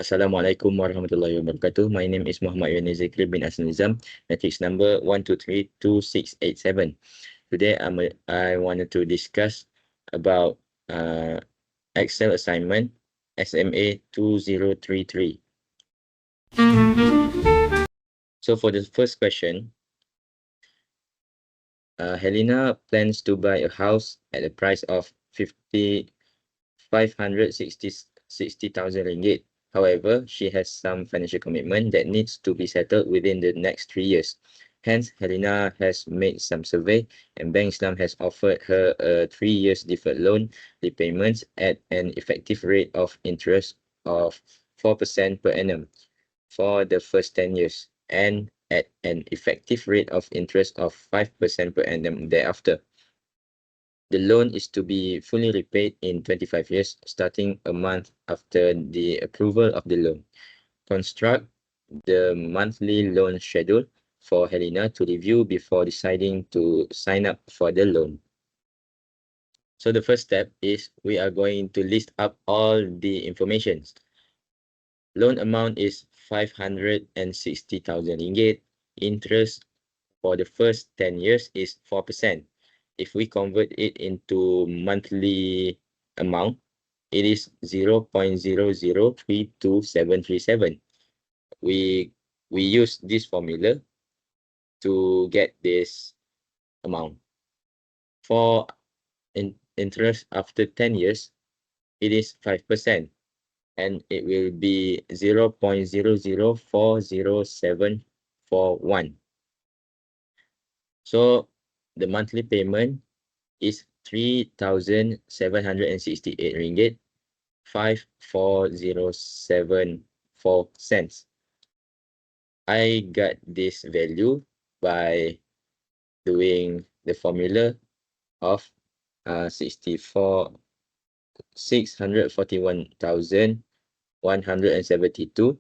Assalamualaikum warahmatullahi wabarakatuh. My name is Muhammad Yuan Zikri bin Aslan Nizam, matrix number 1232687. Today I wanted to discuss about Excel assignment SMA 2033. So for the first question, Helena plans to buy a house at a price of 560,000 ringgit. However, she has some financial commitment that needs to be settled within the next 3 years. Hence, Helena has made some survey and Bank Islam has offered her a 3 years deferred loan repayments at an effective rate of interest of 4% per annum for the first 10 years and at an effective rate of interest of 5% per annum thereafter. The loan is to be fully repaid in 25 years, starting a month after the approval of the loan. Construct the monthly loan schedule for Helena to review before deciding to sign up for the loan. So the first step is we are going to list up all the information. Loan amount is 560,000 ringgit. Interest for the first 10 years is 4%. If we convert it into monthly amount, it is 0.0032737. We use this formula to get this amount. For interest after 10 years, it is 5%, and it will be 0.0040741. So the monthly payment is 3,768 ringgit 54074 cents. I got this value by doing the formula of 641,172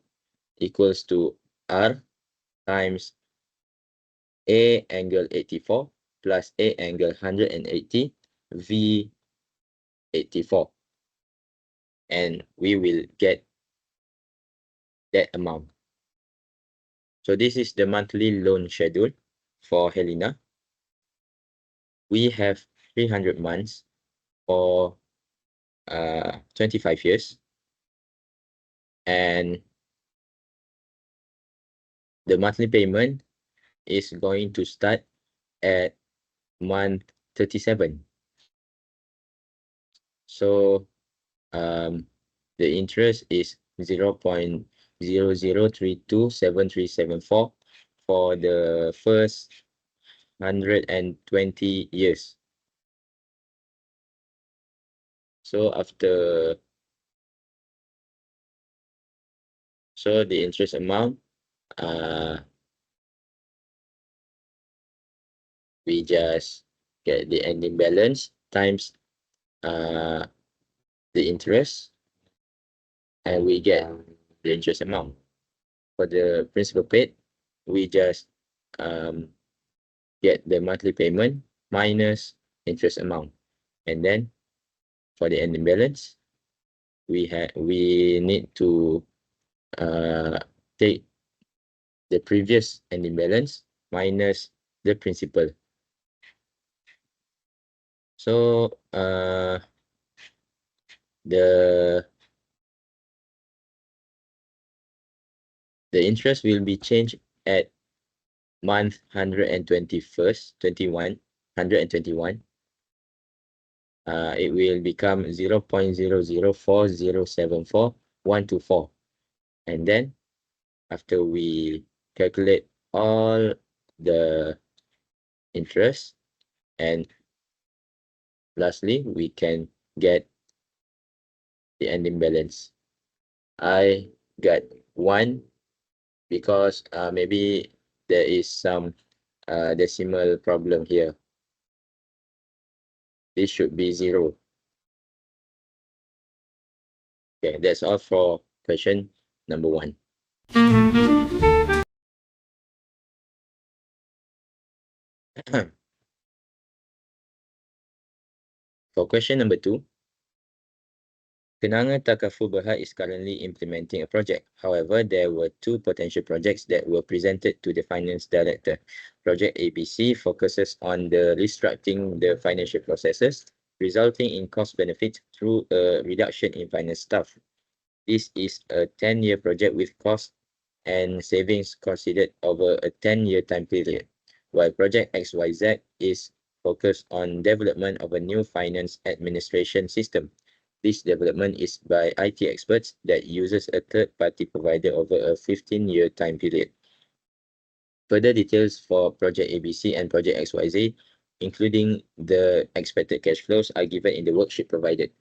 equals to R times A angle 84 plus A angle 180 V 84, and we will get that amount. So this is the monthly loan schedule for Helena. We have 300 months for 25 years, and the monthly payment is going to start at month 37. So the interest is 0.00327374 for the first 120 years. So the interest amount, we just get the ending balance times the interest, and we get the interest amount. For the principal paid, we just get the monthly payment minus interest amount, and then for the ending balance, we need to take the previous ending balance minus the principal. So the interest will be changed at month 121. It will become 0.004074124, and then after we calculate all the interest, and lastly we can get the ending balance. I got 1 because maybe there is some decimal problem here. This should be 0. Okay, that's all for question number 1. For question number 2, Kenanga Takaful Berhad is currently implementing a project. However, there were two potential projects that were presented to the finance director. Project ABC focuses on the restructuring the financial processes, resulting in cost benefit through a reduction in finance staff. This is a 10-year project with cost and savings considered over a 10-year time period, while Project XYZ is focused on development of a new finance administration system. This development is by IT experts that uses a third-party provider over a 15-year time period. Further details for Project ABC and Project XYZ, including the expected cash flows, are given in the worksheet provided.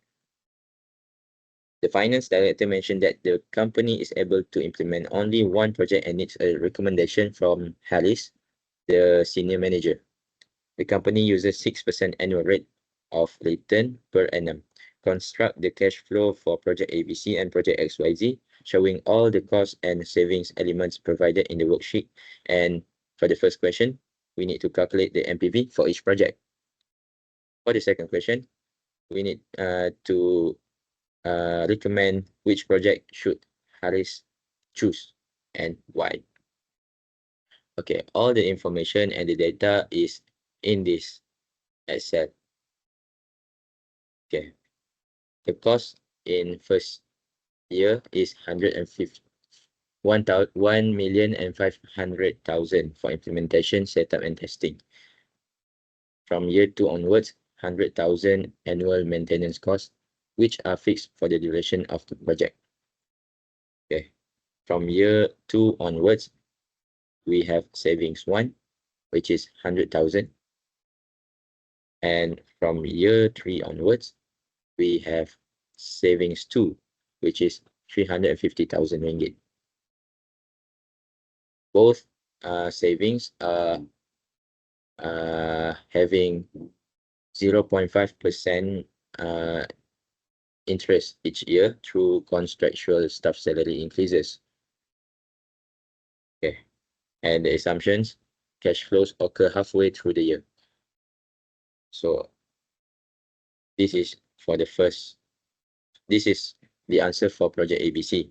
The finance director mentioned that the company is able to implement only one project and needs a recommendation from Harris, the senior manager. The company uses 6% annual rate of return per annum. Construct the cash flow for Project ABC and Project XYZ, showing all the cost and savings elements provided in the worksheet. And for the first question, we need to calculate the MPV for each project. For the second question, we need to recommend which project should Haris choose and why. Okay, all the information and the data is in this Excel. Okay, the cost in first year is 1,500,000 for implementation, setup, and testing. From year 2 onwards, 100,000 annual maintenance costs, which are fixed for the duration of the project. Okay, from year 2 onwards, we have savings 1, which is 100,000. And from year 3 onwards, we have savings 2, which is 350,000 ringgit. Both savings are having 0.5% interest each year through contractual staff salary increases. Okay, and the assumptions, cash flows occur halfway through the year. So this is the answer for Project ABC.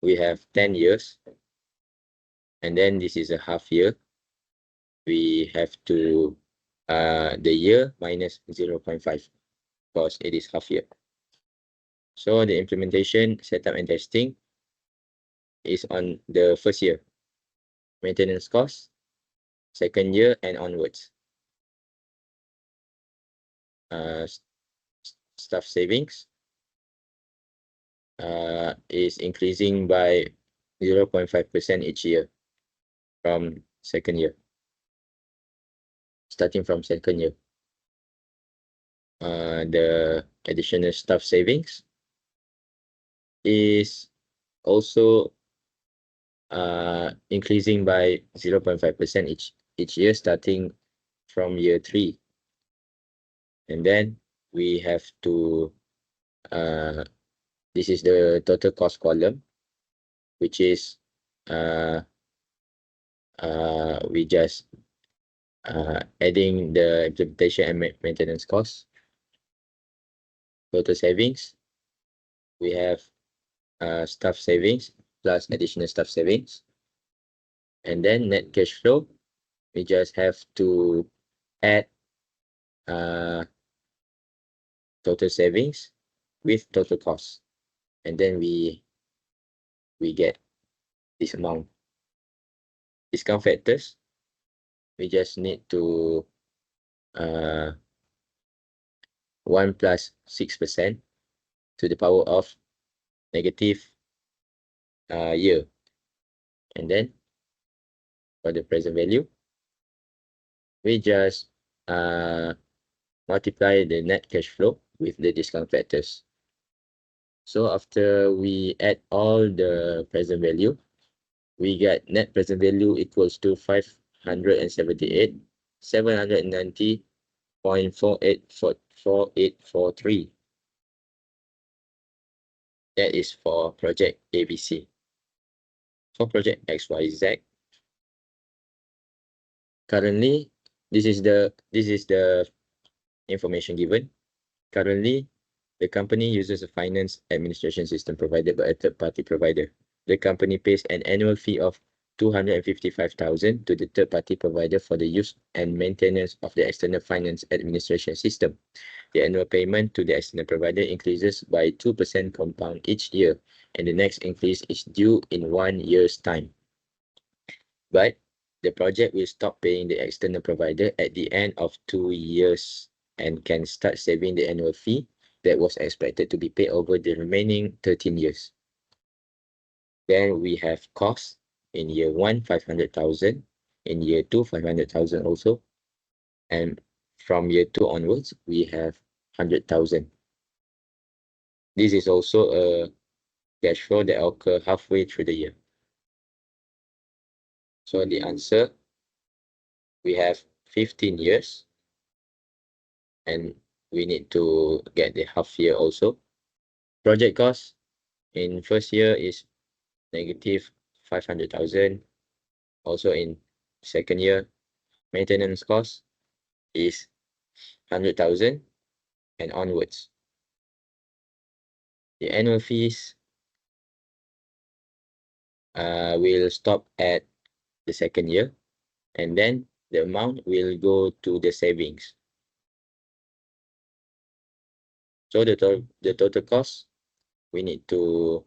We have 10 years, and then this is a half year. We have to the year minus 0.5 because it is half year. So the implementation, setup, and testing is on the first year. Maintenance costs, second year and onwards. Staff savings is increasing by 0.5% each year from second year. Starting from second year. The additional staff savings is also increasing by 0.5% each year starting from year 3. And then we have to this is the total cost column, which is we just adding the implementation and maintenance costs. Total savings, we have staff savings plus additional staff savings. And then net cash flow, we just have to add total savings with total costs, and then we get this amount. Discount factors, we just need to 1 plus 6% to the power of negative year. And then for the present value, we just multiply the net cash flow with the discount factors. So after we add all the present value, we get net present value equals to 578,790.4843. That is for Project ABC. For Project XYZ, currently this is the information given. Currently, The company uses a finance administration system provided by a third-party provider. The company pays an annual fee of 255,000 to the third-party provider for the use and maintenance of the external finance administration system. The annual payment to the external provider increases by 2% compound each year, and the next increase is due in 1 year's time. But the project will stop paying the external provider at the end of 2 years and can start saving the annual fee that was expected to be paid over the remaining 13 years. Then we have costs in year 1, 500,000, in year 2, 500,000 also, and from year 2 onwards, we have 100,000. This is also a cash flow that occur halfway through the year. So the answer, we have 15 years, and we need to get the half year also. Project cost in first year is negative 500,000. Also in second year, maintenance cost is 100,000 and onwards. The annual fees will stop at the second year, and then the amount will go to the savings. So the total cost, we need to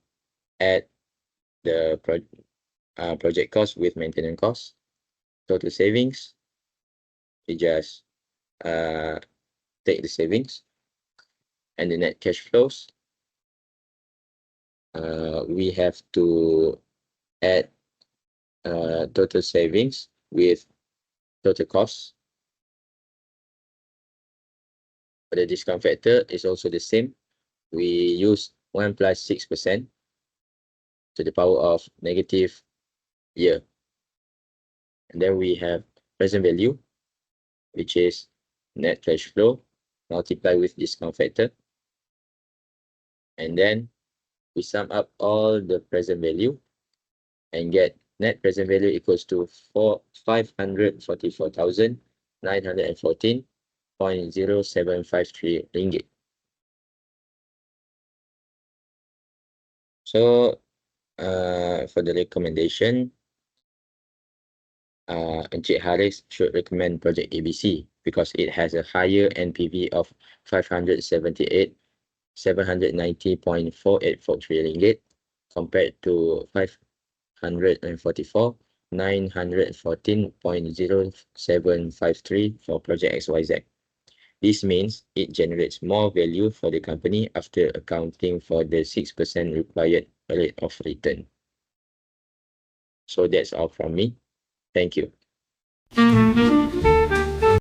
add the project cost with maintenance cost. Total savings, we just take the savings, and the net cash flows, we have to add total savings with total costs. But the discount factor is also the same. We use 1 plus 6% to the power of negative year. And then we have present value, which is net cash flow multiplied with discount factor. And then we sum up all the present value and get net present value equals to 544,914.0753 ringgit. So for the recommendation, Encik Haris should recommend project ABC because it has a higher NPV of 578,790.4843 ringgit compared to 544,914.0753 for project XYZ. This means it generates more value for the company after accounting for the 6% required rate of return. So that's all from me. Thank you.